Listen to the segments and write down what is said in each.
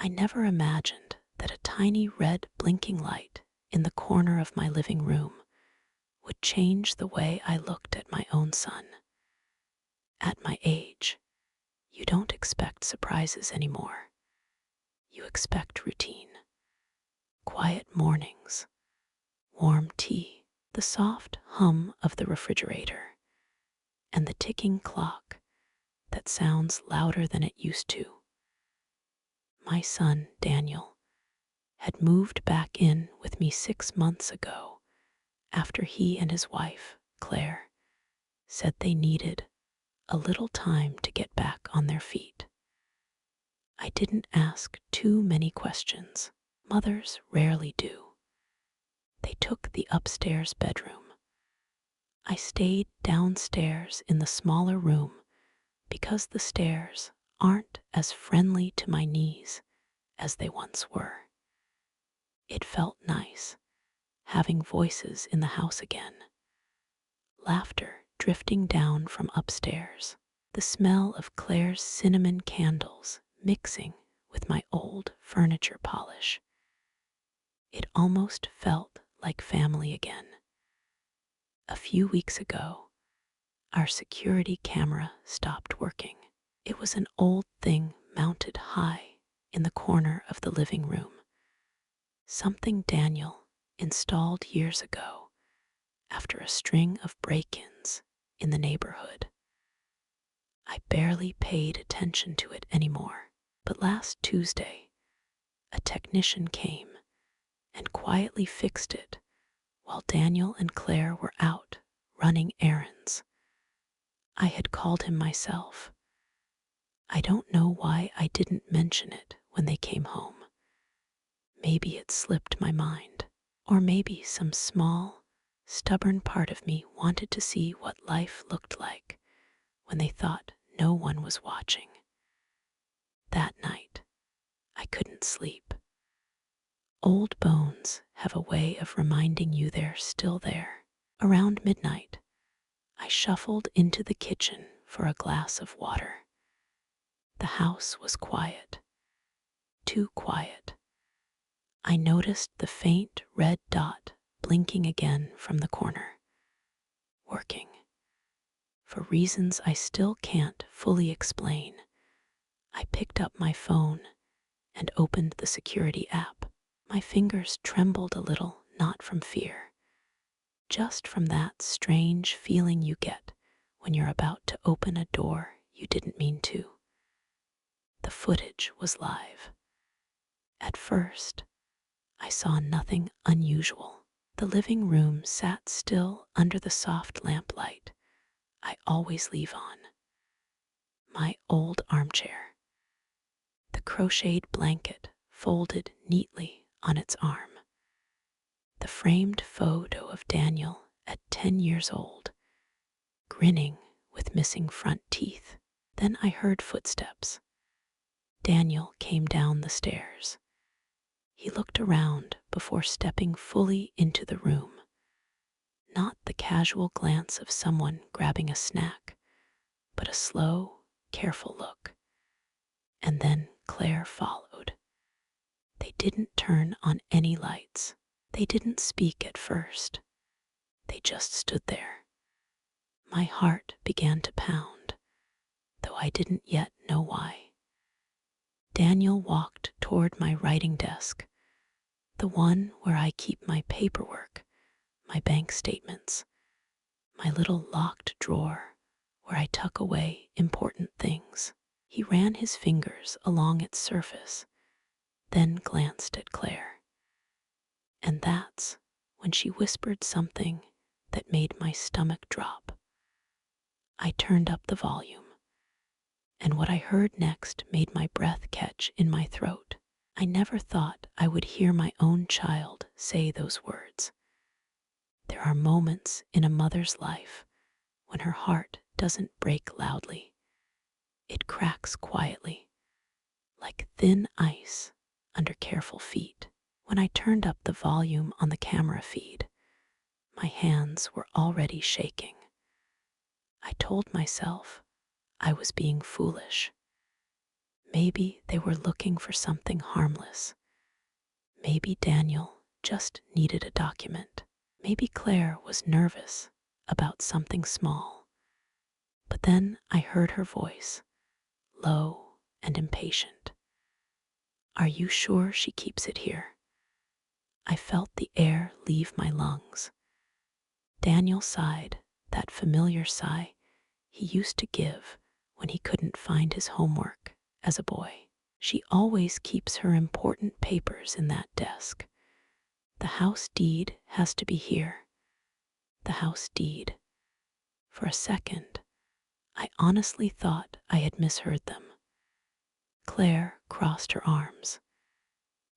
I never imagined that a tiny red blinking light in the corner of my living room would change the way I looked at my own son. At my age, you don't expect surprises anymore. You expect routine, quiet mornings, warm tea, the soft hum of the refrigerator, and the ticking clock that sounds louder than it used to. My son, Daniel, had moved back in with me 6 months ago after he and his wife, Claire, said they needed a little time to get back on their feet. I didn't ask too many questions. Mothers rarely do. They took the upstairs bedroom. I stayed downstairs in the smaller room because the stairs aren't as friendly to my knees as they once were. It felt nice having voices in the house again, laughter drifting down from upstairs, the smell of Claire's cinnamon candles mixing with my old furniture polish. It almost felt like family again. A few weeks ago, our security camera stopped working. It was an old thing mounted high in the corner of the living room, something Daniel installed years ago after a string of break-ins in the neighborhood. I barely paid attention to it anymore, but last Tuesday, a technician came and quietly fixed it while Daniel and Claire were out running errands. I had called him myself. I don't know why I didn't mention it when they came home. Maybe it slipped my mind, or maybe some small, stubborn part of me wanted to see what life looked like when they thought no one was watching. That night, I couldn't sleep. Old bones have a way of reminding you they're still there. Around midnight, I shuffled into the kitchen for a glass of water. The house was quiet, too quiet. I noticed the faint red dot blinking again from the corner, working. For reasons I still can't fully explain, I picked up my phone and opened the security app. My fingers trembled a little, not from fear, just from that strange feeling you get when you're about to open a door you didn't mean to. The footage was live. At first, I saw nothing unusual. The living room sat still under the soft lamplight I always leave on. My old armchair, the crocheted blanket folded neatly on its arm, the framed photo of Daniel at 10 years old, grinning with missing front teeth. Then I heard footsteps. Daniel came down the stairs. He looked around before stepping fully into the room. Not the casual glance of someone grabbing a snack, but a slow, careful look. And then Claire followed. They didn't turn on any lights. They didn't speak at first. They just stood there. My heart began to pound, though I didn't yet know why. Daniel walked toward my writing desk, the one where I keep my paperwork, my bank statements, my little locked drawer where I tuck away important things. He ran his fingers along its surface, then glanced at Claire. And that's when she whispered something that made my stomach drop. I turned up the volume, and what I heard next made my breath catch in my throat. I never thought I would hear my own child say those words. There are moments in a mother's life when her heart doesn't break loudly. It cracks quietly, like thin ice under careful feet. When I turned up the volume on the camera feed, my hands were already shaking. I told myself I was being foolish. Maybe they were looking for something harmless. Maybe Daniel just needed a document. Maybe Claire was nervous about something small. But then I heard her voice, low and impatient. Are you sure she keeps it here? I felt the air leave my lungs. Daniel sighed, that familiar sigh he used to give when he couldn't find his homework as a boy. She always keeps her important papers in that desk. The house deed has to be here. The house deed. For a second, I honestly thought I had misheard them. Claire crossed her arms.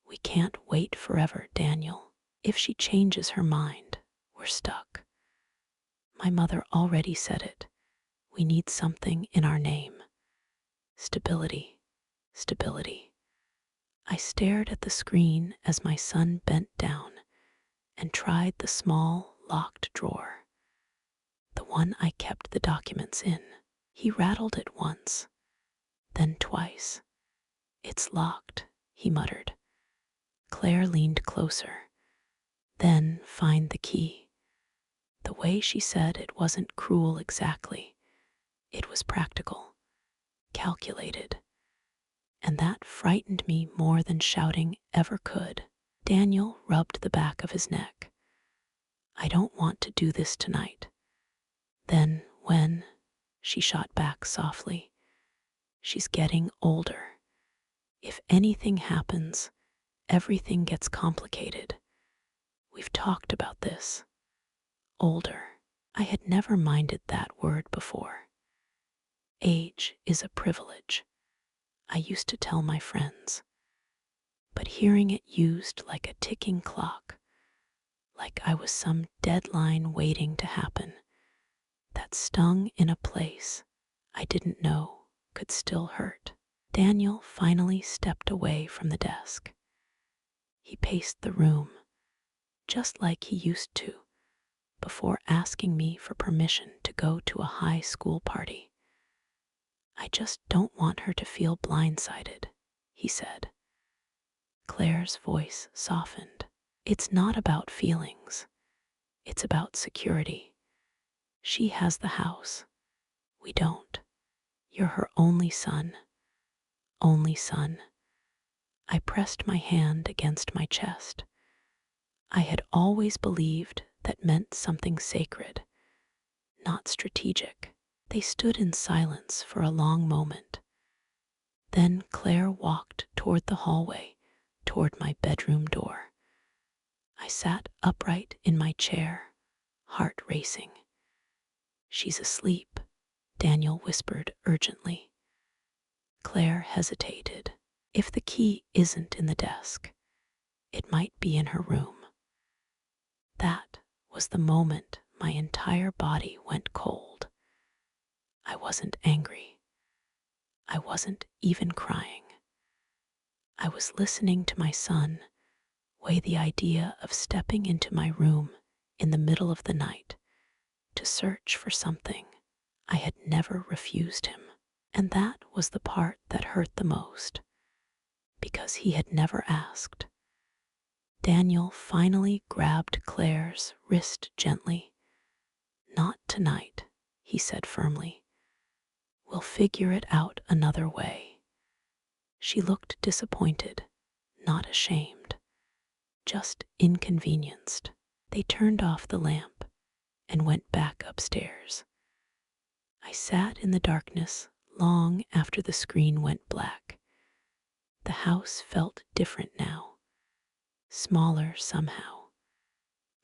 We can't wait forever, Daniel. If she changes her mind, we're stuck. My mother already said it. We need something in our name. Stability, stability. I stared at the screen as my son bent down and tried the small, locked drawer, the one I kept the documents in. He rattled it once, then twice. It's locked, he muttered. Claire leaned closer. Then find the key. The way she said it wasn't cruel exactly. It was practical, calculated. And that frightened me more than shouting ever could. Daniel rubbed the back of his neck. I don't want to do this tonight. Then when? She shot back softly. She's getting older. If anything happens, everything gets complicated. We've talked about this. Older. I had never minded that word before. Age is a privilege, I used to tell my friends. But hearing it used like a ticking clock, like I was some deadline waiting to happen, that stung in a place I didn't know could still hurt. Daniel finally stepped away from the desk. He paced the room, just like he used to, before asking me for permission to go to a high school party. I just don't want her to feel blindsided, he said. Claire's voice softened. It's not about feelings. It's about security. She has the house. We don't. You're her only son. Only son. I pressed my hand against my chest. I had always believed that meant something sacred, not strategic. They stood in silence for a long moment. Then Claire walked toward the hallway, toward my bedroom door. I sat upright in my chair, heart racing. She's asleep, Daniel whispered urgently. Claire hesitated. If the key isn't in the desk, it might be in her room. That was the moment my entire body went cold. I wasn't angry. I wasn't even crying. I was listening to my son weigh the idea of stepping into my room in the middle of the night to search for something I had never refused him. And that was the part that hurt the most, because he had never asked. Daniel finally grabbed Claire's wrist gently. Not tonight, he said firmly. We'll figure it out another way. She looked disappointed, not ashamed, just inconvenienced. They turned off the lamp and went back upstairs. I sat in the darkness long after the screen went black. The house felt different now, smaller somehow,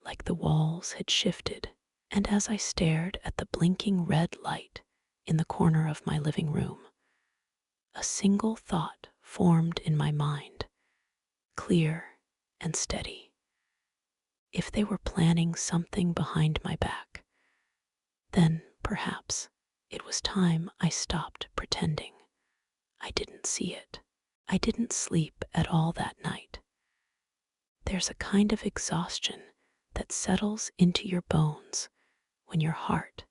like the walls had shifted. And as I stared at the blinking red light in the corner of my living room, a single thought formed in my mind, clear and steady. If they were planning something behind my back, then perhaps it was time I stopped pretending I didn't see it. I didn't sleep at all that night. There's a kind of exhaustion that settles into your bones when your heart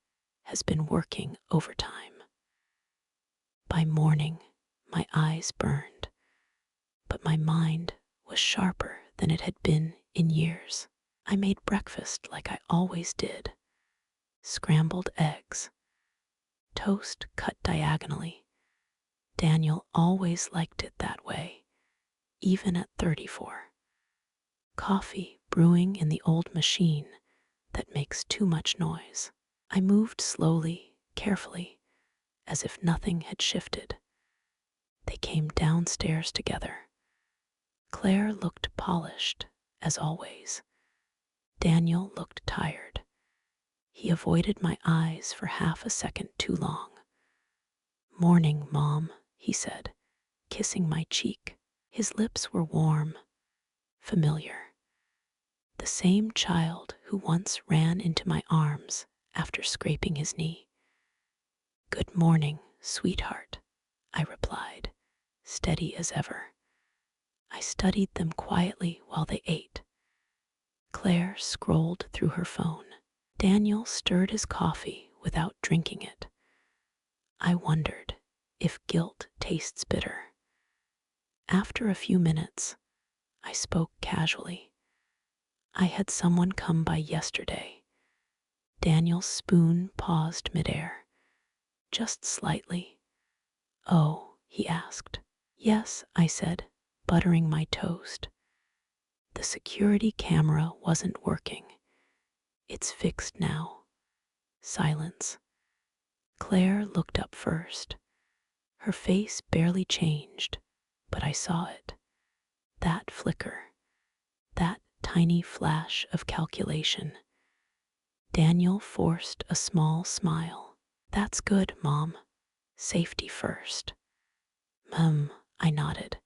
has been working overtime. By morning, My eyes burned, but my mind was sharper than it had been in years. I made breakfast like I always did: scrambled eggs, toast cut diagonally. Daniel always liked it that way, even at 34. Coffee brewing in the old machine that makes too much noise. I moved slowly, carefully, as if nothing had shifted. They came downstairs together. Claire looked polished, as always. Daniel looked tired. He avoided my eyes for half a second too long. "Morning, Mom," he said, kissing my cheek. His lips were warm, familiar. The same child who once ran into my arms after scraping his knee. "Good morning, sweetheart," I replied, steady as ever. I studied them quietly while they ate. Claire scrolled through her phone. Daniel stirred his coffee without drinking it. I wondered if guilt tastes bitter. After a few minutes, I spoke casually. "I had someone come by yesterday." Daniel's spoon paused midair, just slightly. "Oh," he asked. "Yes," I said, buttering my toast. "The security camera wasn't working. It's fixed now." Silence. Claire looked up first. Her face barely changed, but I saw it. That flicker, that tiny flash of calculation. Daniel forced a small smile. "That's good, Mom. Safety first." I nodded.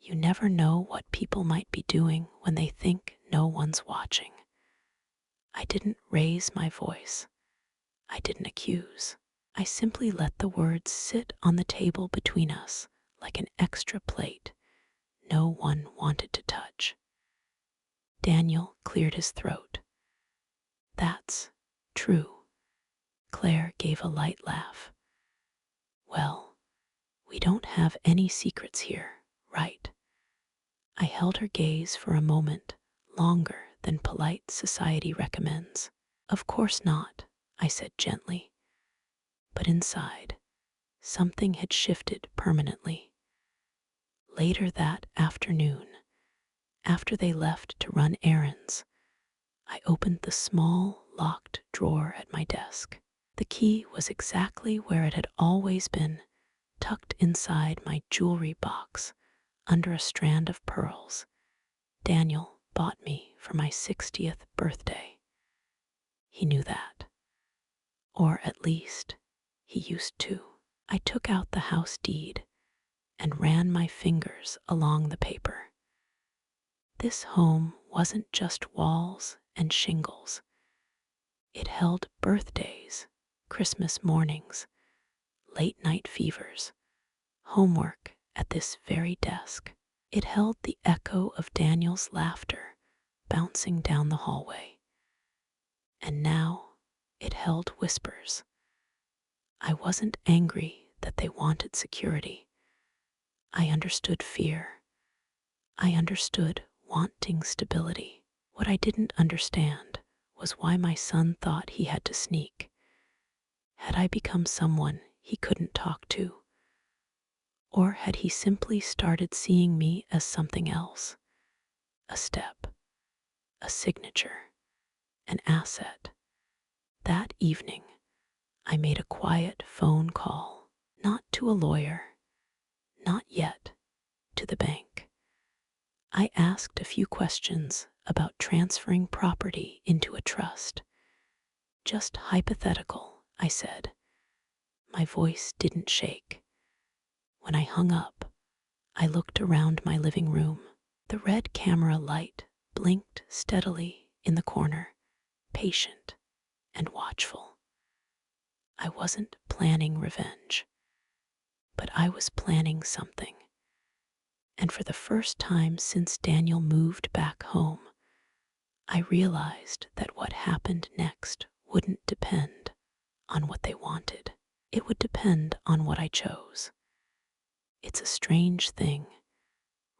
You never know what people might be doing when they think no one's watching. I didn't raise my voice. I didn't accuse. I simply let the words sit on the table between us like an extra plate no one wanted to touch. Daniel cleared his throat. "That's true." Claire gave a light laugh. "Well, we don't have any secrets here, right?" I held her gaze for a moment, longer than polite society recommends. "Of course not," I said gently. But inside, something had shifted permanently. Later that afternoon, after they left to run errands, I opened the small, locked drawer at my desk. The key was exactly where it had always been, tucked inside my jewelry box under a strand of pearls Daniel bought me for my 60th birthday. He knew that. Or at least, he used to. I took out the house deed and ran my fingers along the paper. This home wasn't just walls and shingles. It held birthdays, Christmas mornings, late night fevers, homework at this very desk. It held the echo of Daniel's laughter bouncing down the hallway. And now it held whispers. I wasn't angry that they wanted security. I understood fear. I understood wanting stability. What I didn't understand was why my son thought he had to sneak. Had I become someone he couldn't talk to? Or had he simply started seeing me as something else? A step, a signature, an asset. That evening, I made a quiet phone call, not to a lawyer, not yet, to the bank. I asked a few questions about transferring property into a trust. Just hypothetical, I said. My voice didn't shake. When I hung up, I looked around my living room. The red camera light blinked steadily in the corner, patient and watchful. I wasn't planning revenge, but I was planning something. And for the first time since Daniel moved back home, I realized that what happened next wouldn't depend on what they wanted. It would depend on what I chose. It's a strange thing,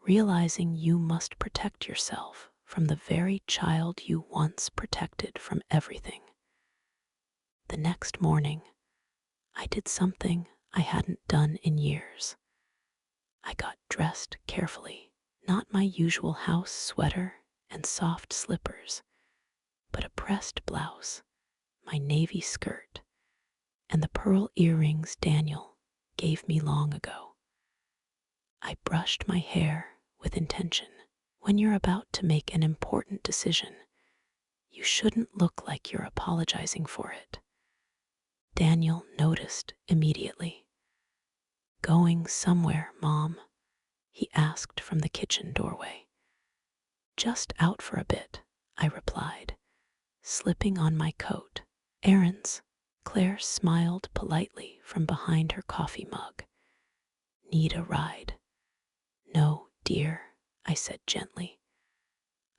realizing you must protect yourself from the very child you once protected from everything. The next morning, I did something I hadn't done in years. I got dressed carefully, not my usual house sweater and soft slippers, but a pressed blouse, my navy skirt, and the pearl earrings Daniel gave me long ago. I brushed my hair with intention. When you're about to make an important decision, you shouldn't look like you're apologizing for it. Daniel noticed immediately. Going somewhere, Mom? He asked from the kitchen doorway. Just out for a bit, I replied, slipping on my coat. Errands? Claire smiled politely from behind her coffee mug. Need a ride? No, dear, I said gently.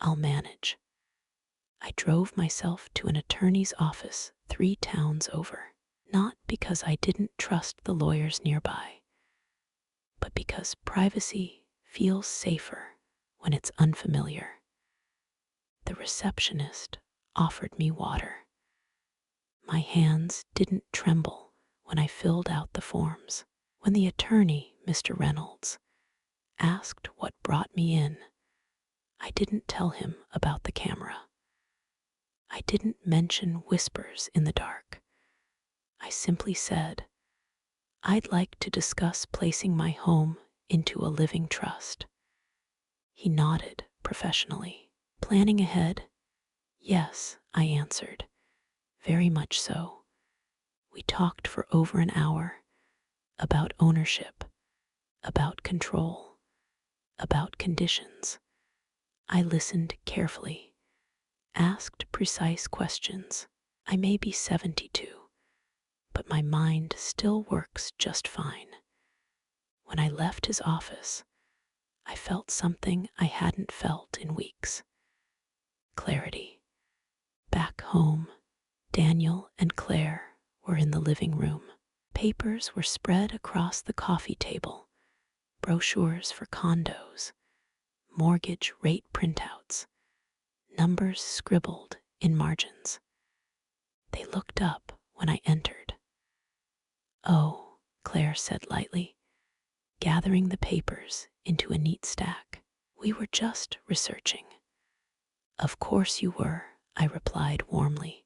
I'll manage. I drove myself to an attorney's office 3 towns over, not because I didn't trust the lawyers nearby, but because privacy feels safer when it's unfamiliar. The receptionist offered me water. My hands didn't tremble when I filled out the forms. When the attorney, Mr. Reynolds, asked what brought me in, I didn't tell him about the camera. I didn't mention whispers in the dark. I simply said, I'd like to discuss placing my home into a living trust. He nodded professionally. Planning ahead? Yes, I answered. Very much so. We talked for over an hour about ownership, about control, about conditions. I listened carefully, asked precise questions. I may be 72, but my mind still works just fine. When I left his office, I felt something I hadn't felt in weeks. Clarity. Back home, Daniel and Claire were in the living room. Papers were spread across the coffee table, brochures for condos, mortgage rate printouts, numbers scribbled in margins. They looked up when I entered. Oh, Claire said lightly, gathering the papers into a neat stack. We were just researching. Of course you were, I replied warmly.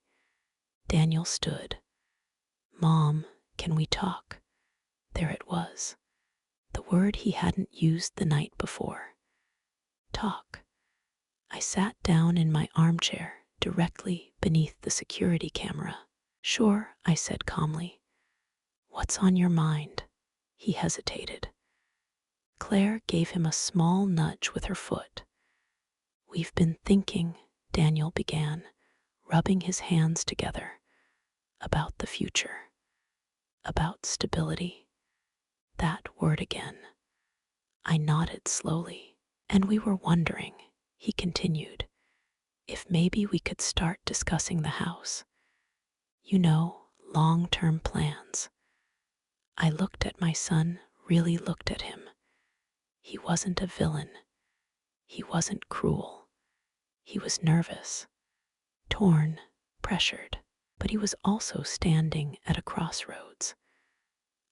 Daniel stood. Mom, can we talk? There it was, the word he hadn't used the night before. Talk. I sat down in my armchair directly beneath the security camera. Sure, I said calmly. What's on your mind? He hesitated. Claire gave him a small nudge with her foot. We've been thinking, Daniel began, rubbing his hands together, about the future, about stability. That word again. I nodded slowly. And we were wondering, he continued, if maybe we could start discussing the house. You know, long-term plans. I looked at my son, really looked at him. He wasn't a villain. He wasn't cruel. He was nervous, torn, pressured, but he was also standing at a crossroads.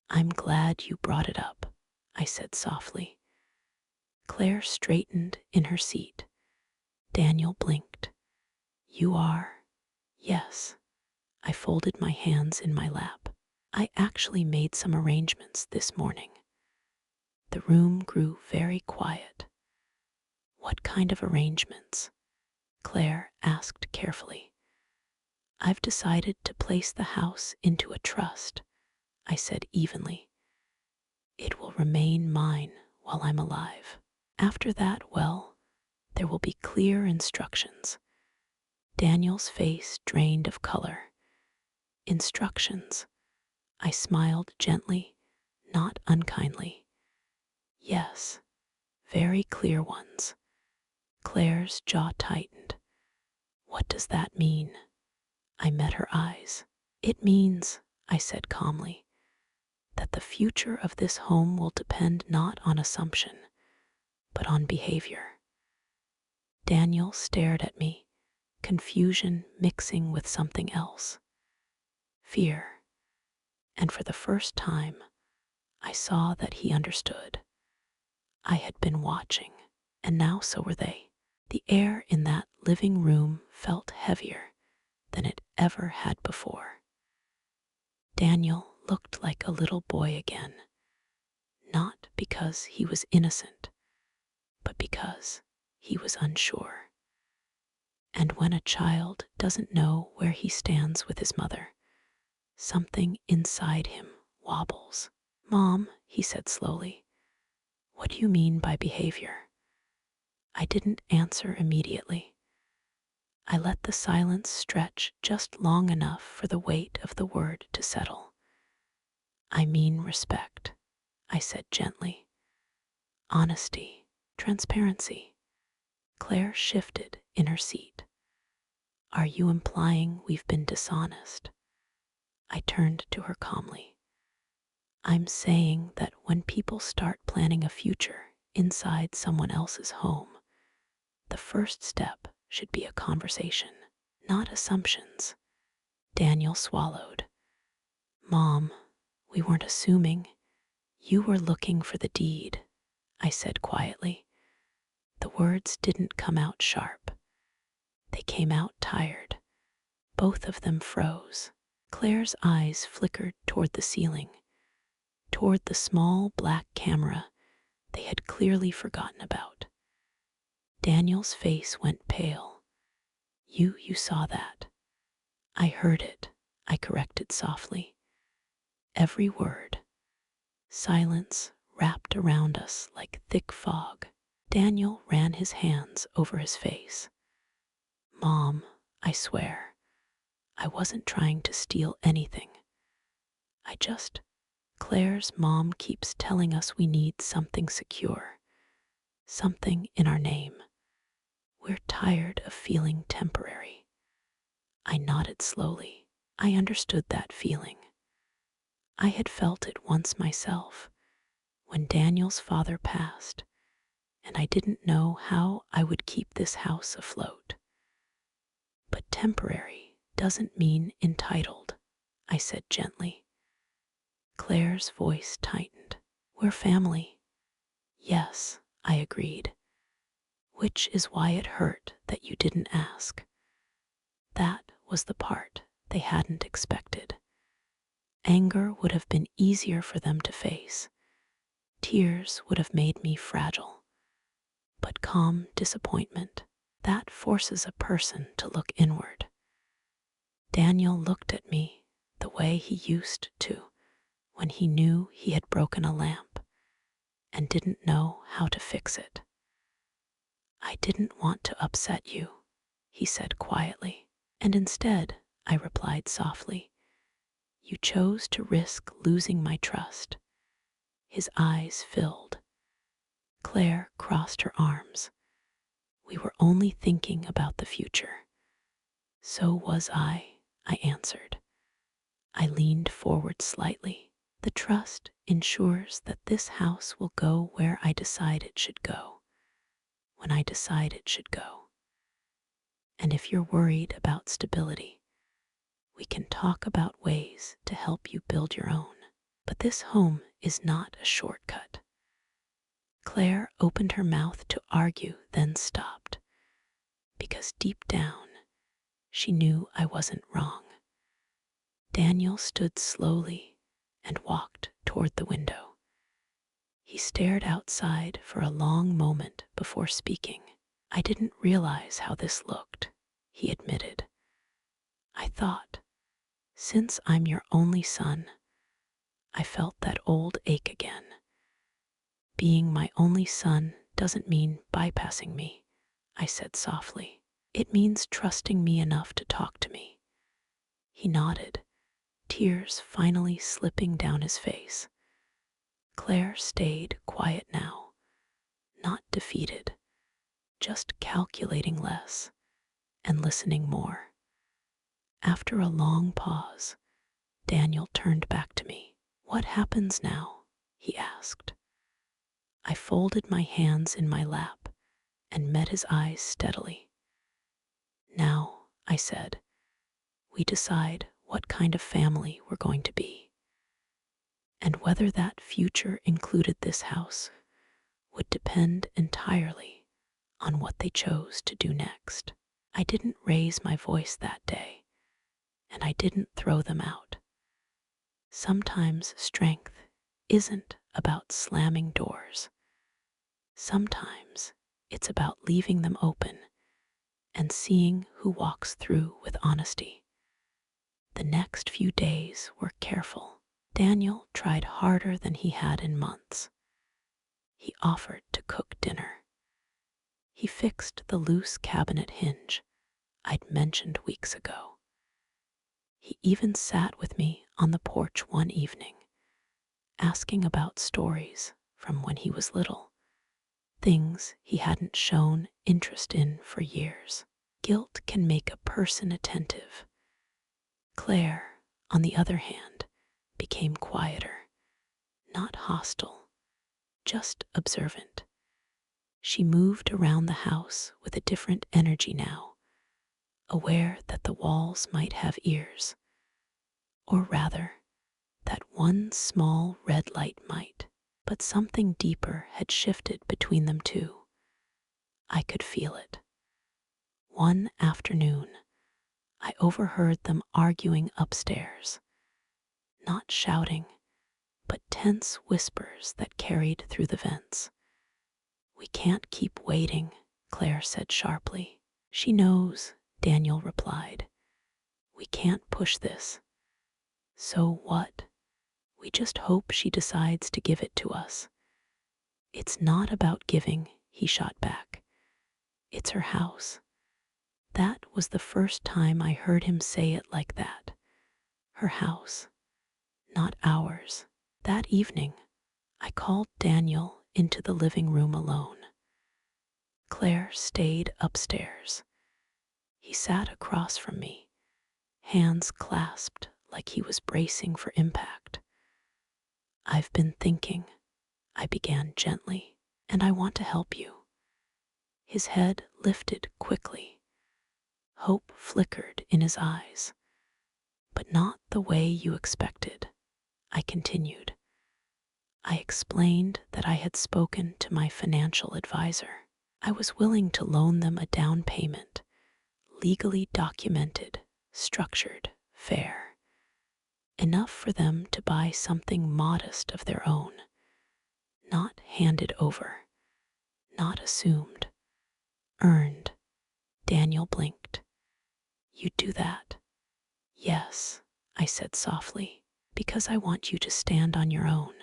I'm glad you brought it up, I said softly. Claire straightened in her seat. Daniel blinked. You are? Yes. I folded my hands in my lap. I actually made some arrangements this morning. The room grew very quiet. What kind of arrangements? Claire asked carefully. I've decided to place the house into a trust, I said evenly. It will remain mine while I'm alive. After that, well, there will be clear instructions. Daniel's face drained of color. Instructions. I smiled gently, not unkindly. Yes, very clear ones. Claire's jaw tightened. What does that mean? I met her eyes. It means, I said calmly, that the future of this home will depend not on assumption, but on behavior. Daniel stared at me, confusion mixing with something else, fear, and for the first time, I saw that he understood. I had been watching, and now so were they. The air in that living room felt heavier than it ever had before. Daniel looked like a little boy again, not because he was innocent, but because he was unsure. And when a child doesn't know where he stands with his mother, something inside him wobbles. "Mom," he said slowly, "what do you mean by behavior?" I didn't answer immediately. I let the silence stretch just long enough for the weight of the word to settle. "I mean respect," I said gently. "Honesty, transparency." Claire shifted in her seat. "Are you implying we've been dishonest?" I turned to her calmly. "I'm saying that when people start planning a future inside someone else's home, the first step should be a conversation, not assumptions." Daniel swallowed. "Mom, we weren't assuming. You were looking for the deed," I said quietly. The words didn't come out sharp. They came out tired. Both of them froze. Claire's eyes flickered toward the ceiling, toward the small black camera they had clearly forgotten about. Daniel's face went pale. You saw that." "I heard it," I corrected softly. Every word. Silence wrapped around us like thick fog. Daniel ran his hands over his face. "Mom, I swear, I wasn't trying to steal anything. I just, Claire's mom keeps telling us we need something secure, something in our name. We're tired of feeling temporary." I nodded slowly. I understood that feeling. I had felt it once myself, when Daniel's father passed, and I didn't know how I would keep this house afloat. "But temporary doesn't mean entitled," I said gently. Claire's voice tightened. "We're family." "Yes," I agreed, "which is why it hurt that you didn't ask." That was the part they hadn't expected. Anger would have been easier for them to face. Tears would have made me fragile. But calm disappointment, that forces a person to look inward. Daniel looked at me the way he used to when he knew he had broken a lamp and didn't know how to fix it. "I didn't want to upset you," he said quietly. "And instead," I replied softly, "you chose to risk losing my trust." His eyes filled. Claire crossed her arms. "We were only thinking about the future." "So was I answered. I leaned forward slightly. "The trust ensures that this house will go where I decide it should go, when I decide it should go. And if you're worried about stability, we can talk about ways to help you build your own. But this home is not a shortcut." Claire opened her mouth to argue, then stopped, because deep down, she knew I wasn't wrong. Daniel stood slowly and walked toward the window. He stared outside for a long moment before speaking. "I didn't realize how this looked," he admitted. "I thought, since I'm your only son," I felt that old ache again. "Being my only son doesn't mean bypassing me," I said softly. "It means trusting me enough to talk to me." He nodded, tears finally slipping down his face. Claire stayed quiet now, not defeated, just calculating less and listening more. After a long pause, Daniel turned back to me. "What happens now?" he asked. I folded my hands in my lap and met his eyes steadily. "Now," I said, "we decide what kind of family we're going to be. And whether that future included this house would depend entirely on what they chose to do next." I didn't raise my voice that day, and I didn't throw them out. Sometimes strength isn't about slamming doors. Sometimes it's about leaving them open and seeing who walks through with honesty. The next few days were careful. Daniel tried harder than he had in months. He offered to cook dinner. He fixed the loose cabinet hinge I'd mentioned weeks ago. He even sat with me on the porch one evening, asking about stories from when he was little, things he hadn't shown interest in for years. Guilt can make a person attentive. Claire, on the other hand, became quieter, not hostile, just observant. She moved around the house with a different energy now, aware that the walls might have ears, or rather, that one small red light might. But something deeper had shifted between them two. I could feel it. One afternoon, I overheard them arguing upstairs, not shouting, but tense whispers that carried through the vents. "We can't keep waiting," Claire said sharply. "She knows," Daniel replied. "We can't push this." "So what? We just hope she decides to give it to us." "It's not about giving," he shot back. "It's her house." That was the first time I heard him say it like that. Her house, not ours. That evening, I called Daniel into the living room alone. Claire stayed upstairs. He sat across from me, hands clasped like he was bracing for impact. "I've been thinking," I began gently, "and I want to help you." His head lifted quickly. Hope flickered in his eyes. "But not the way you expected," I continued. I explained that I had spoken to my financial advisor. I was willing to loan them a down payment, legally documented, structured, fair, enough for them to buy something modest of their own, not handed over, not assumed, earned. Daniel blinked. "You'd do that?" "Yes," I said softly, "because I want you to stand on your own,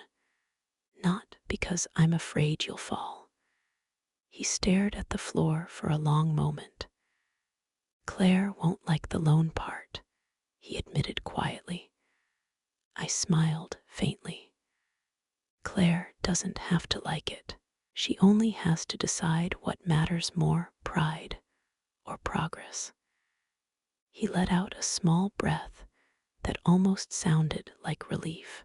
not because I'm afraid you'll fall." He stared at the floor for a long moment. "Claire won't like the loan part," he admitted quietly. I smiled faintly. "Claire doesn't have to like it. She only has to decide what matters more, pride or progress." He let out a small breath that almost sounded like relief.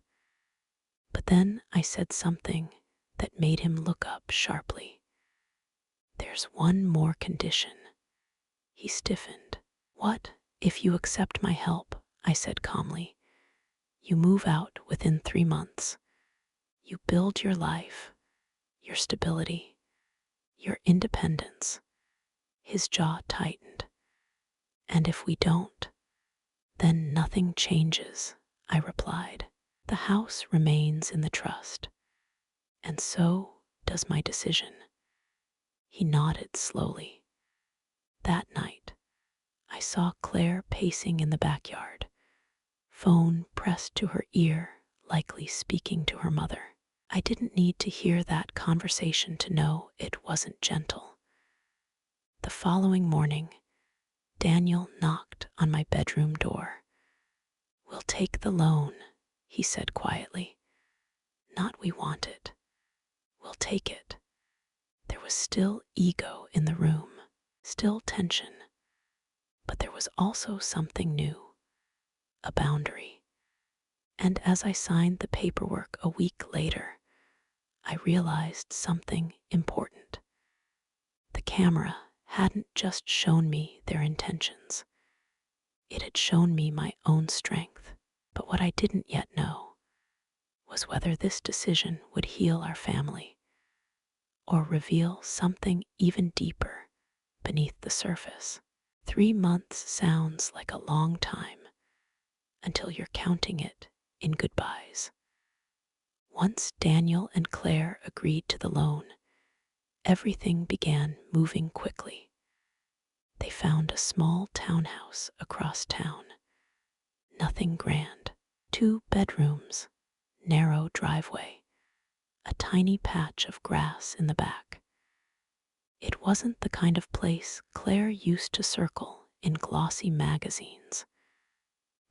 But then I said something that made him look up sharply. "There's one more condition." He stiffened. "What if you accept my help?" I said calmly. "You move out within 3 months. You build your life, your stability, your independence." His jaw tightened. "And if we don't, then nothing changes," I replied. "The house remains in the trust, and so does my decision." He nodded slowly. That night, I saw Claire pacing in the backyard, phone pressed to her ear, likely speaking to her mother. I didn't need to hear that conversation to know it wasn't gentle. The following morning, Daniel knocked on my bedroom door. "We'll take the loan," he said quietly. "Not we want it. We'll take it." There was still ego in the room, still tension, but there was also something new, a boundary. And as I signed the paperwork a week later, I realized something important. The camera hadn't just shown me their intentions, it had shown me my own strength. But what I didn't yet know was whether this decision would heal our family or reveal something even deeper beneath the surface. 3 months sounds like a long time until you're counting it in goodbyes. Once Daniel and Claire agreed to the loan, everything began moving quickly. They found a small townhouse across town. Nothing grand. 2 bedrooms, narrow driveway, a tiny patch of grass in the back. It wasn't the kind of place Claire used to circle in glossy magazines,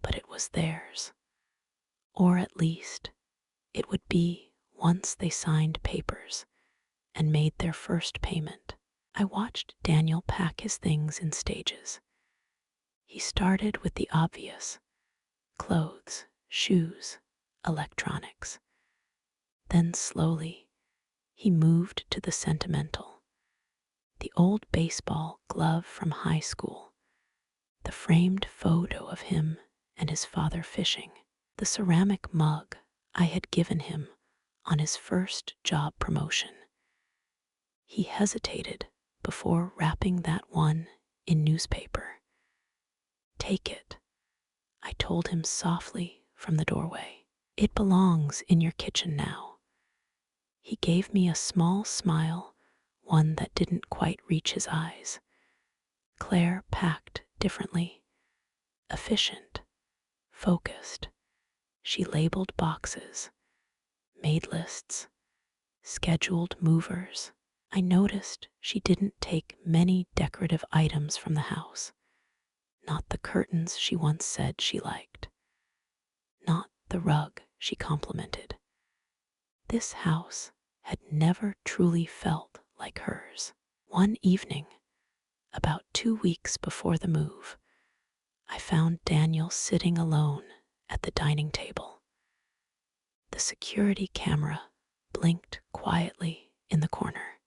but it was theirs. Or at least, it would be once they signed papers and made their first payment. I watched Daniel pack his things in stages. He started with the obvious: clothes, shoes, electronics. Then slowly, he moved to the sentimental: the old baseball glove from high school, the framed photo of him and his father fishing, the ceramic mug I had given him on his first job promotion. He hesitated before wrapping that one in newspaper. "Take it," I told him softly from the doorway. "It belongs in your kitchen now." He gave me a small smile, one that didn't quite reach his eyes. Claire packed differently, efficient, focused. She labeled boxes, made lists, scheduled movers. I noticed she didn't take many decorative items from the house. Not the curtains she once said she liked. Not the rug she complimented. This house had never truly felt like hers. One evening, about 2 weeks before the move, I found Daniel sitting alone at the dining table. The security camera blinked quietly in the corner.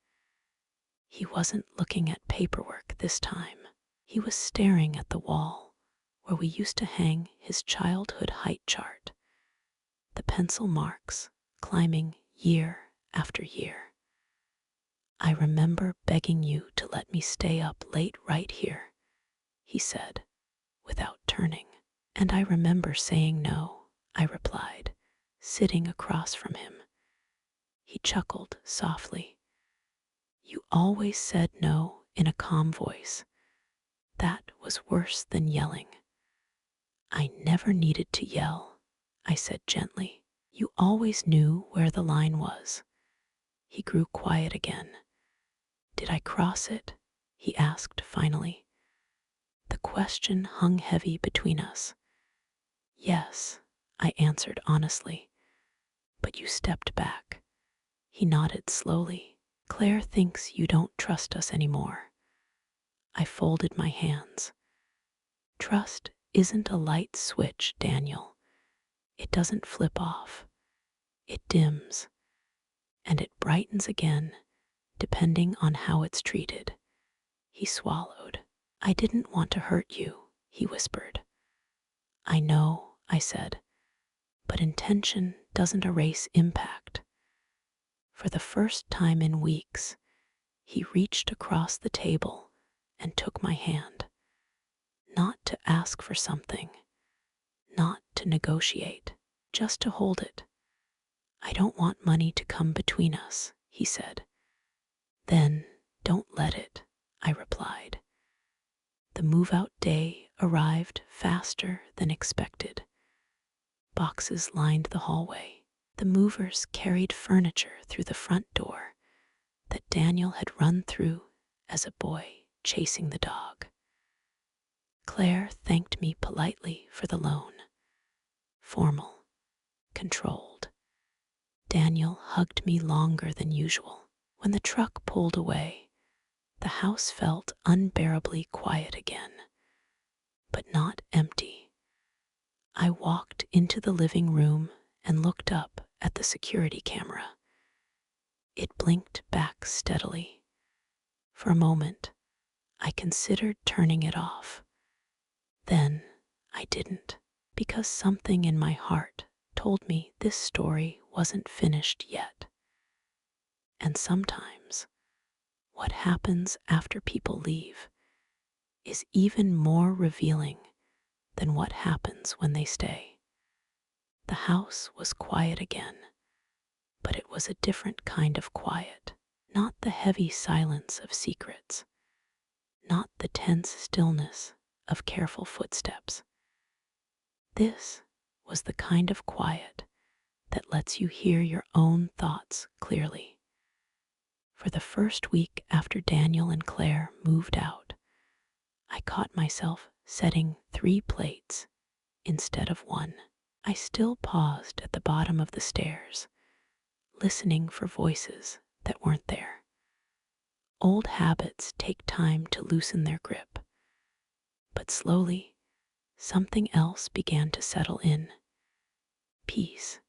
He wasn't looking at paperwork this time. He was staring at the wall where we used to hang his childhood height chart, the pencil marks climbing year after year. "I remember begging you to let me stay up late right here," he said, without turning. "And I remember saying no," I replied, sitting across from him. He chuckled softly. "You always said no in a calm voice. That was worse than yelling." "I never needed to yell," I said gently. "You always knew where the line was." He grew quiet again. "Did I cross it?" he asked finally. The question hung heavy between us. "Yes," I answered honestly. "But you stepped back." He nodded slowly. "Claire thinks you don't trust us anymore." I folded my hands. "Trust isn't a light switch, Daniel. It doesn't flip off. It dims, and it brightens again, depending on how it's treated." He swallowed. "I didn't want to hurt you," he whispered. "I know," I said, "but intention doesn't erase impact." For the first time in weeks, he reached across the table and took my hand. Not to ask for something, not to negotiate, just to hold it. "I don't want money to come between us," he said. "Then don't let it," I replied. The move-out day arrived faster than expected. Boxes lined the hallway. The movers carried furniture through the front door that Daniel had run through as a boy chasing the dog. Claire thanked me politely for the loan. Formal, controlled. Daniel hugged me longer than usual. When the truck pulled away, the house felt unbearably quiet again, but not empty. I walked into the living room and looked up at the security camera. It blinked back steadily. For a moment, I considered turning it off. Then I didn't, because something in my heart told me this story wasn't finished yet. And sometimes, what happens after people leave is even more revealing than what happens when they stay. The house was quiet again, but it was a different kind of quiet, not the heavy silence of secrets, not the tense stillness of careful footsteps. This was the kind of quiet that lets you hear your own thoughts clearly. For the first week after Daniel and Claire moved out, I caught myself setting 3 plates instead of 1. I still paused at the bottom of the stairs, listening for voices that weren't there. Old habits take time to loosen their grip, but slowly, something else began to settle in. Peace.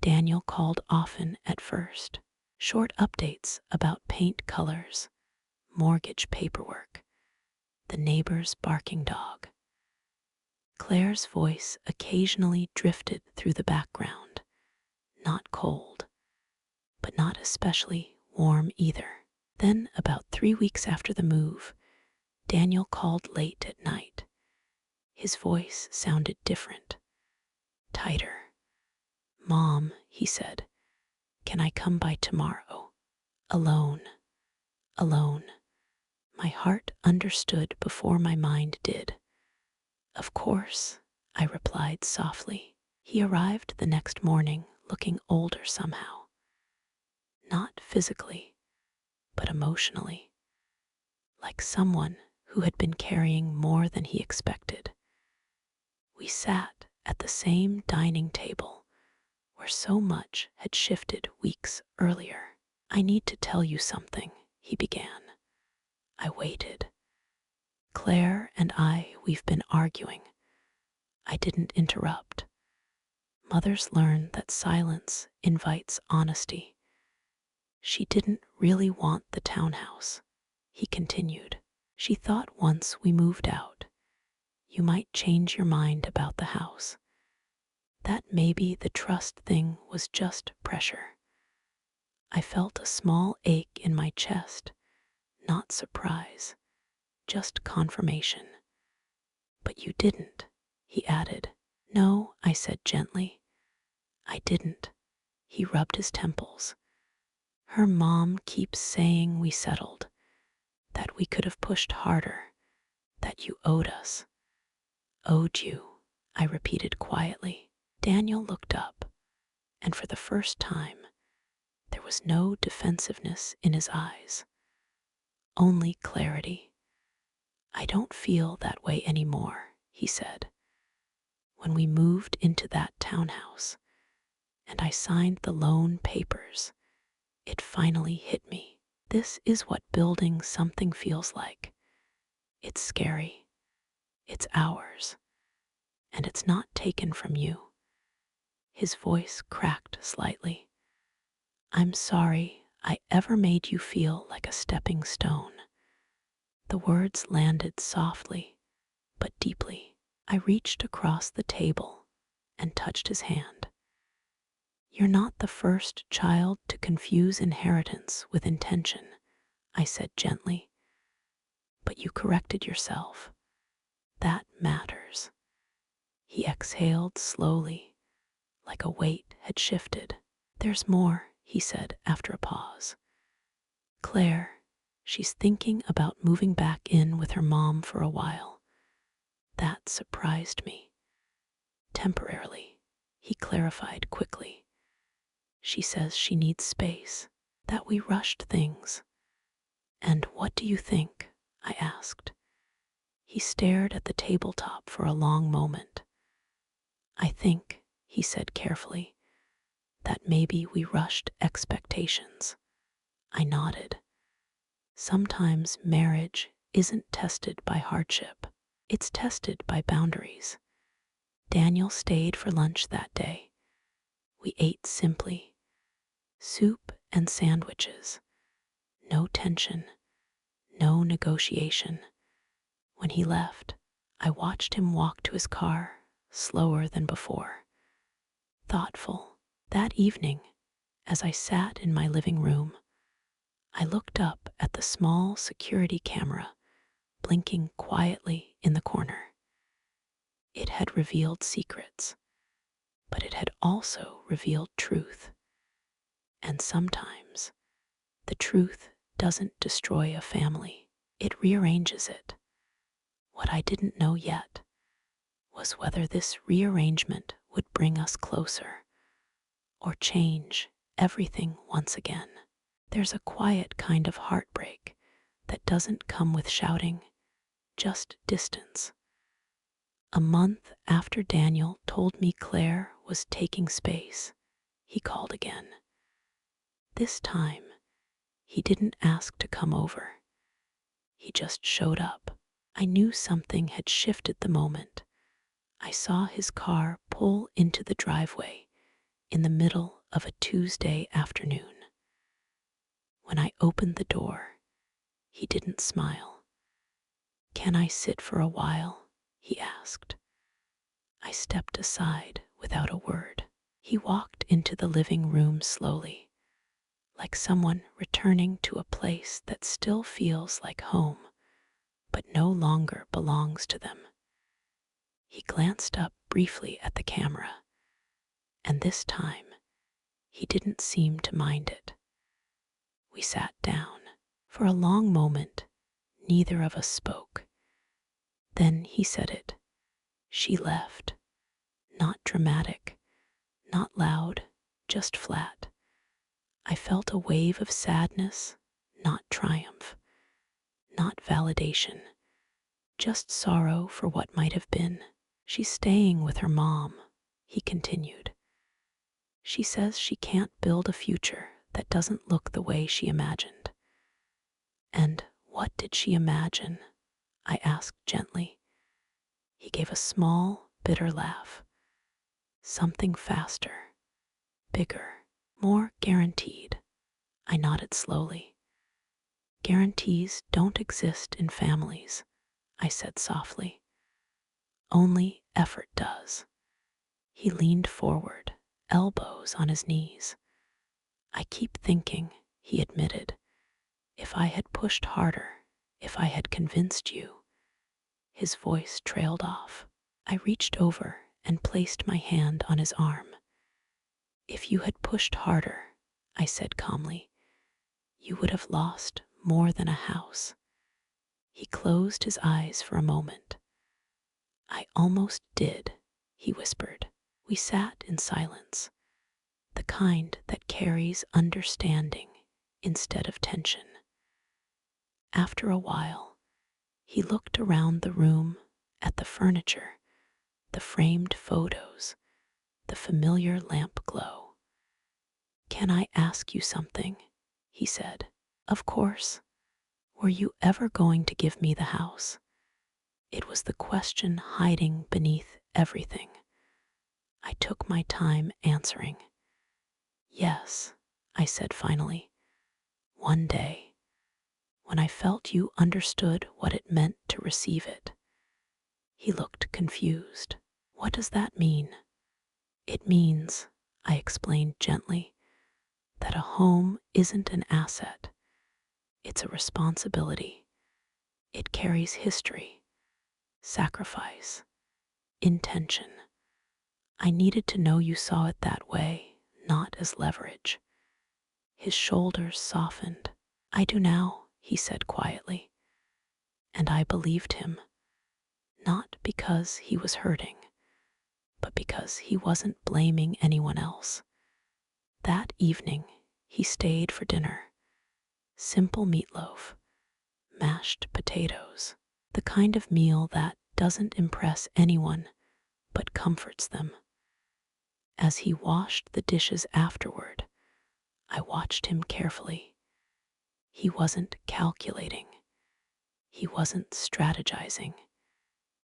Daniel called often at first. Short updates about paint colors, mortgage paperwork, the neighbor's barking dog. Claire's voice occasionally drifted through the background, not cold, but not especially warm either. Then, about 3 weeks after the move, Daniel called late at night. His voice sounded different, tighter. "Mom," he said, "can I come by tomorrow? Alone, alone." My heart understood before my mind did. "Of course," I replied softly. He arrived the next morning looking older somehow. Not physically, but emotionally. Like someone who had been carrying more than he expected. We sat at the same dining table where so much had shifted weeks earlier. "I need to tell you something," he began. I waited. "Claire and we've been arguing." I didn't interrupt. Mothers learn that silence invites honesty. "She didn't really want the townhouse," he continued. "She thought once we moved out, you might change your mind about the house. That maybe the trust thing was just pressure." I felt a small ache in my chest, not surprise, just confirmation. "But you didn't," he added. "No," I said gently. "I didn't." He rubbed his temples. "Her mom keeps saying we settled, that we could have pushed harder, that you owed us." "Owed you," I repeated quietly. Daniel looked up, and for the first time, there was no defensiveness in his eyes, only clarity. "I don't feel that way anymore," he said. "When we moved into that townhouse, and I signed the loan papers, it finally hit me. This is what building something feels like. It's scary. It's ours. And it's not taken from you." His voice cracked slightly. "I'm sorry I ever made you feel like a stepping stone." The words landed softly, but deeply. I reached across the table and touched his hand. "You're not the first child to confuse inheritance with intention," I said gently. "But you corrected yourself. That matters." He exhaled slowly, like a weight had shifted. "There's more," he said after a pause. "Claire, she's thinking about moving back in with her mom for a while." That surprised me. "Temporarily," he clarified quickly. "She says she needs space, that we rushed things." "And what do you think?" I asked. He stared at the tabletop for a long moment. "I think," he said carefully, "that maybe we rushed expectations." I nodded. Sometimes marriage isn't tested by hardship. It's tested by boundaries. Daniel stayed for lunch that day. We ate simply, soup and sandwiches. No tension, no negotiation. When he left, I watched him walk to his car, slower than before, thoughtful. That evening, as I sat in my living room, I looked up at the small security camera blinking quietly in the corner. It had revealed secrets, but it had also revealed truth. And sometimes the truth doesn't destroy a family, it rearranges it. What I didn't know yet was whether this rearrangement would bring us closer or change everything once again. There's a quiet kind of heartbreak that doesn't come with shouting, just distance. A month after Daniel told me Claire was taking space, he called again. This time, he didn't ask to come over. He just showed up. I knew something had shifted the moment. I saw his car pull into the driveway in the middle of a Tuesday afternoon. When I opened the door, he didn't smile. "Can I sit for a while?" he asked. I stepped aside without a word. He walked into the living room slowly, like someone returning to a place that still feels like home, but no longer belongs to them. He glanced up briefly at the camera, and this time he didn't seem to mind it. We sat down. For a long moment, neither of us spoke. Then he said it. She left. Not dramatic, not loud, just flat. I felt a wave of sadness, not triumph, not validation, just sorrow for what might have been. "She's staying with her mom," he continued. "She says she can't build a future that doesn't look the way she imagined." "And what did she imagine?" I asked gently. He gave a small, bitter laugh. "Something faster, bigger, more guaranteed." I nodded slowly. "Guarantees don't exist in families," I said softly. "Only effort does." He leaned forward, elbows on his knees. "I keep thinking," he admitted, "if I had pushed harder, if I had convinced you." His voice trailed off. I reached over and placed my hand on his arm. "If you had pushed harder," I said calmly, "you would have lost more than a house." He closed his eyes for a moment. "I almost did," he whispered. We sat in silence, the kind that carries understanding instead of tension. After a while, he looked around the room at the furniture, the framed photos, the familiar lamp glow. "Can I ask you something?" he said. "Of course. Were you ever going to give me the house?" It was the question hiding beneath everything. I took my time answering. "Yes," I said finally. "One day, when I felt you understood what it meant to receive it." He looked confused. "What does that mean?" "It means," I explained gently, "that a home isn't an asset. It's a responsibility. It carries history, sacrifice, intention. I needed to know you saw it that way, not as leverage." His shoulders softened. "I do now," he said quietly. And I believed him, not because he was hurting, but because he wasn't blaming anyone else. That evening, he stayed for dinner. Simple meatloaf, mashed potatoes, the kind of meal that doesn't impress anyone but comforts them. As he washed the dishes afterward, I watched him carefully. He wasn't calculating. He wasn't strategizing.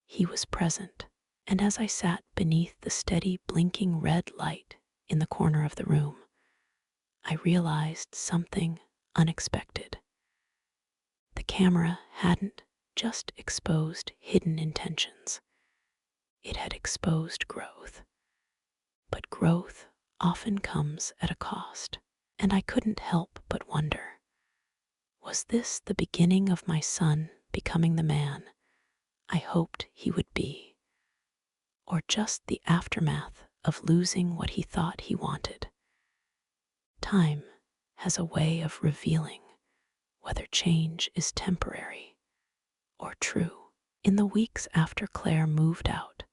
He was present, And as I sat beneath the steady blinking red light in the corner of the room, I realized something unexpected. The camera hadn't just exposed hidden intentions, it had exposed growth. But growth often comes at a cost, and I couldn't help but wonder, was this the beginning of my son becoming the man I hoped he would be, or just the aftermath of losing what he thought he wanted? Time has a way of revealing whether change is temporary or true. In the weeks after Claire moved out,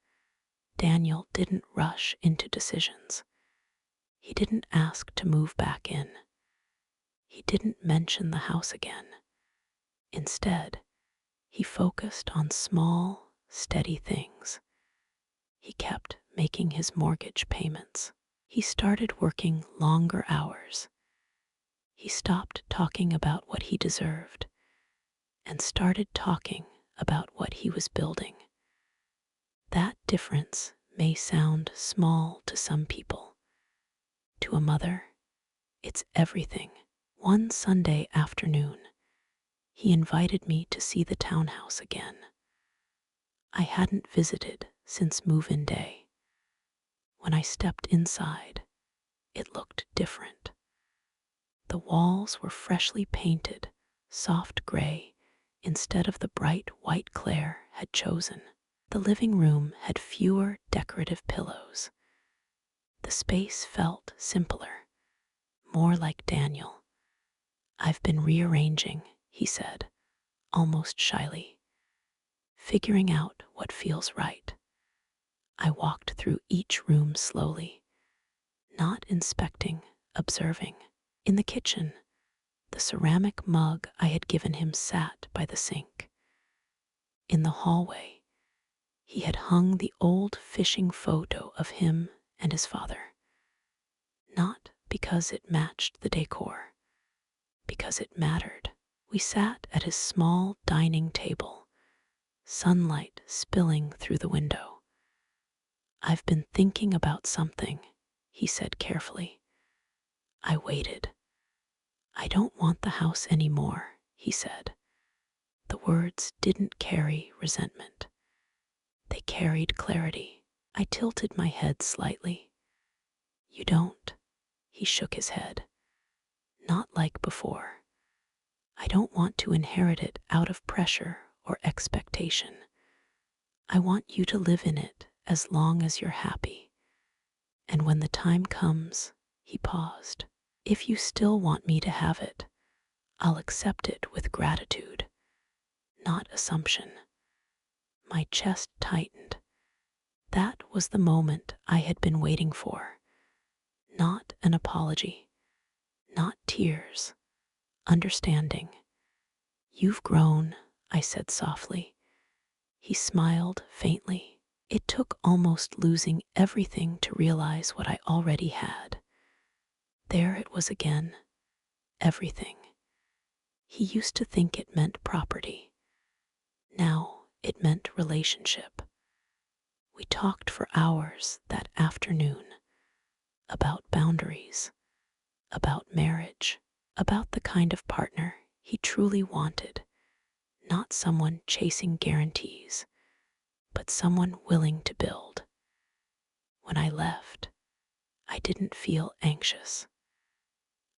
Daniel didn't rush into decisions. He didn't ask to move back in. He didn't mention the house again. Instead, he focused on small, steady things. He kept making his mortgage payments. He started working longer hours. He stopped talking about what he deserved and started talking about what he was building. That difference may sound small to some people. To a mother, it's everything. One Sunday afternoon, he invited me to see the townhouse again. I hadn't visited since move-in day. When I stepped inside, it looked different. The walls were freshly painted, soft gray, instead of the bright white Claire had chosen. The living room had fewer decorative pillows. The space felt simpler, more like Daniel. "I've been rearranging," he said, almost shyly, "figuring out what feels right." I walked through each room slowly, not inspecting, observing. In the kitchen, the ceramic mug I had given him sat by the sink. In the hallway, he had hung the old fishing photo of him and his father. Not because it matched the decor, because it mattered. We sat at his small dining table, sunlight spilling through the window. "I've been thinking about something," he said carefully. I waited. "I don't want the house anymore," he said. The words didn't carry resentment. They carried clarity. I tilted my head slightly. "You don't?" He shook his head. "Not like before. I don't want to inherit it out of pressure or expectation. I want you to live in it as long as you're happy. And when the time comes," he paused, "if you still want me to have it, I'll accept it with gratitude, not assumption." My chest tightened. That was the moment I had been waiting for. Not an apology, not tears, understanding. "You've grown," I said softly. He smiled faintly. It took almost losing everything to realize what I already had. There it was again, everything. He used to think it meant property. Now it meant relationship. We talked for hours that afternoon about boundaries, about marriage, about the kind of partner he truly wanted, not someone chasing guarantees, but someone willing to build. When I left, I didn't feel anxious.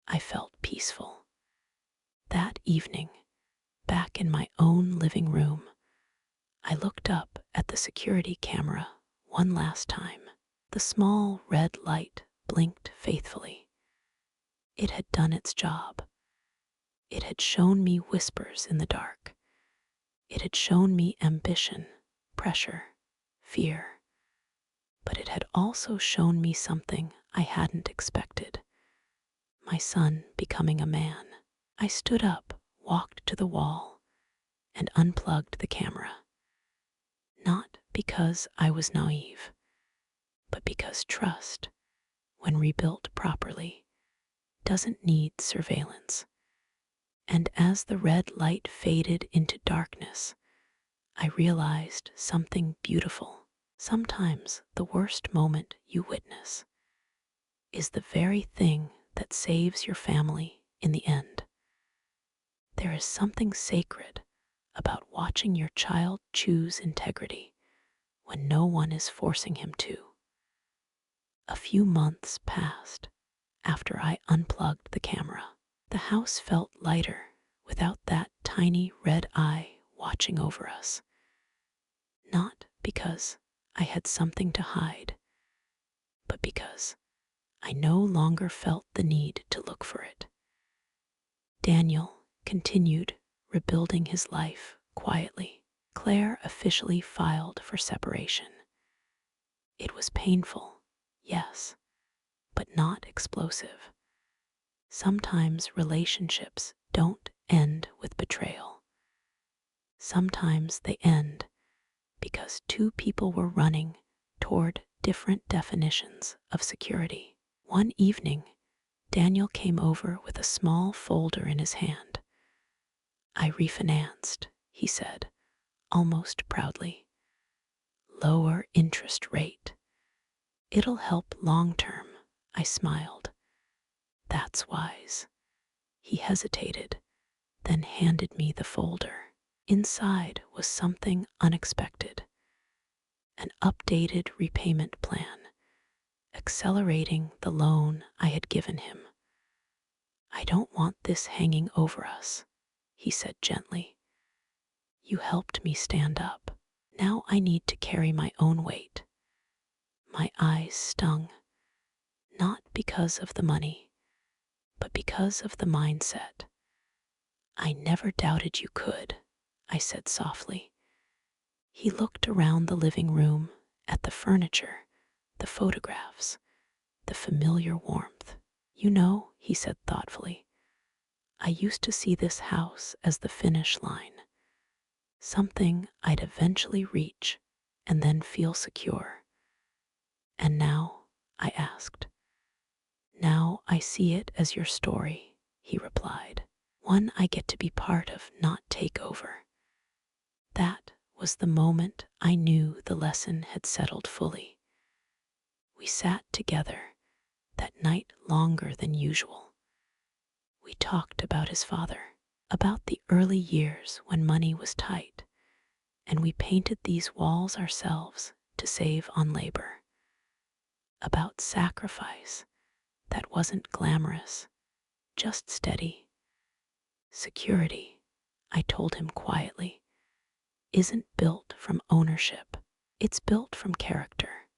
I felt peaceful. That evening, back in my own living room, I looked up at the security camera one last time. The small red light blinked faithfully. It had done its job. It had shown me whispers in the dark. It had shown me ambition, pressure, fear. But it had also shown me something I hadn't expected. My son becoming a man. I stood up, walked to the wall, and unplugged the camera. Not because I was naive, but because trust, when rebuilt properly, doesn't need surveillance. And as the red light faded into darkness, I realized something beautiful. Sometimes the worst moment you witness is the very thing that saves your family in the end. There is something sacred about watching your child choose integrity when no one is forcing him to. A few months passed after I unplugged the camera. The house felt lighter without that tiny red eye watching over us. Not because I had something to hide, but because I no longer felt the need to look for it. Daniel continued rebuilding his life quietly. Claire officially filed for separation. It was painful, yes, but not explosive. Sometimes relationships don't end with betrayal. Sometimes they end because two people were running toward different definitions of security. One evening, Daniel came over with a small folder in his hand. "I refinanced," he said, almost proudly. "Lower interest rate. It'll help long term," I smiled. "That's wise." He hesitated, then handed me the folder. Inside was something unexpected, an updated repayment plan, accelerating the loan I had given him. "I don't want this hanging over us," he said gently. "You helped me stand up. Now I need to carry my own weight." My eyes stung, not because of the money, but because of the mindset. "I never doubted you could," I said softly. He looked around the living room at the furniture, the photographs, the familiar warmth. "You know," he said thoughtfully, "I used to see this house as the finish line, something I'd eventually reach and then feel secure. And now?" I asked. "Now I see it as your story," he replied. "One I get to be part of, not take over." That was the moment I knew the lesson had settled fully. We sat together that night longer than usual. We talked about his father, about the early years when money was tight, and we painted these walls ourselves to save on labor. About sacrifice that wasn't glamorous, just steady. "Security," I told him quietly, "isn't built from ownership. It's built from character."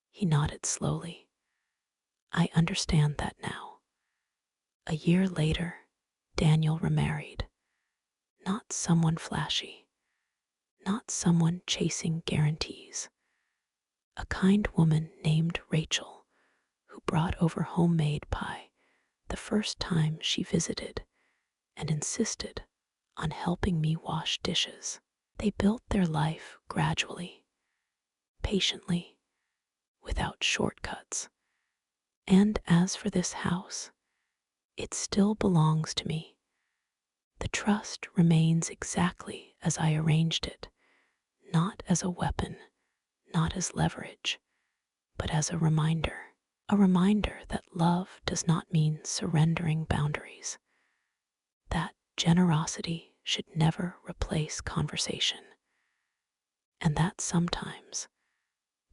He nodded slowly. "I understand that now." A year later, Daniel remarried. Not someone flashy, not someone chasing guarantees. A kind woman named Rachel, who brought over homemade pie the first time she visited and insisted on helping me wash dishes. They built their life gradually, patiently, without shortcuts. And as for this house, it still belongs to me. The trust remains exactly as I arranged it, not as a weapon, not as leverage, but as a reminder that love does not mean surrendering boundaries, that generosity should never replace conversation, and that sometimes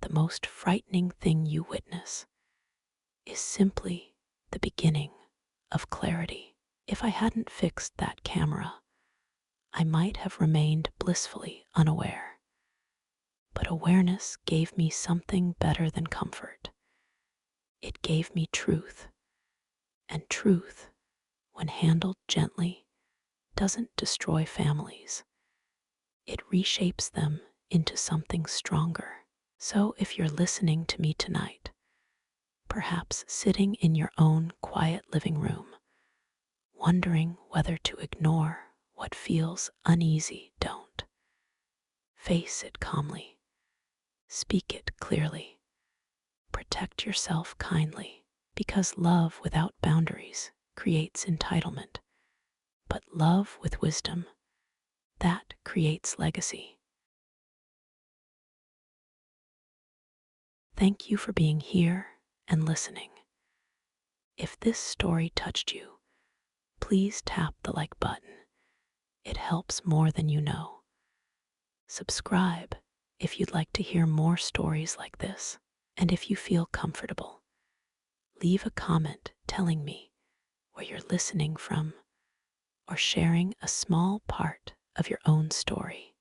the most frightening thing you witness is simply the beginning of clarity. If I hadn't fixed that camera, I might have remained blissfully unaware. But awareness gave me something better than comfort. It gave me truth, and truth, when handled gently, doesn't destroy families. It reshapes them into something stronger. So if you're listening to me tonight, perhaps sitting in your own quiet living room, wondering whether to ignore what feels uneasy, don't. Face it calmly. Speak it clearly. Protect yourself kindly, because love without boundaries creates entitlement, but love with wisdom, that creates legacy. Thank you for being here and listening. If this story touched you, please tap the like button. It helps more than you know. Subscribe if you'd like to hear more stories like this. And if you feel comfortable, leave a comment telling me where you're listening from or sharing a small part of your own story.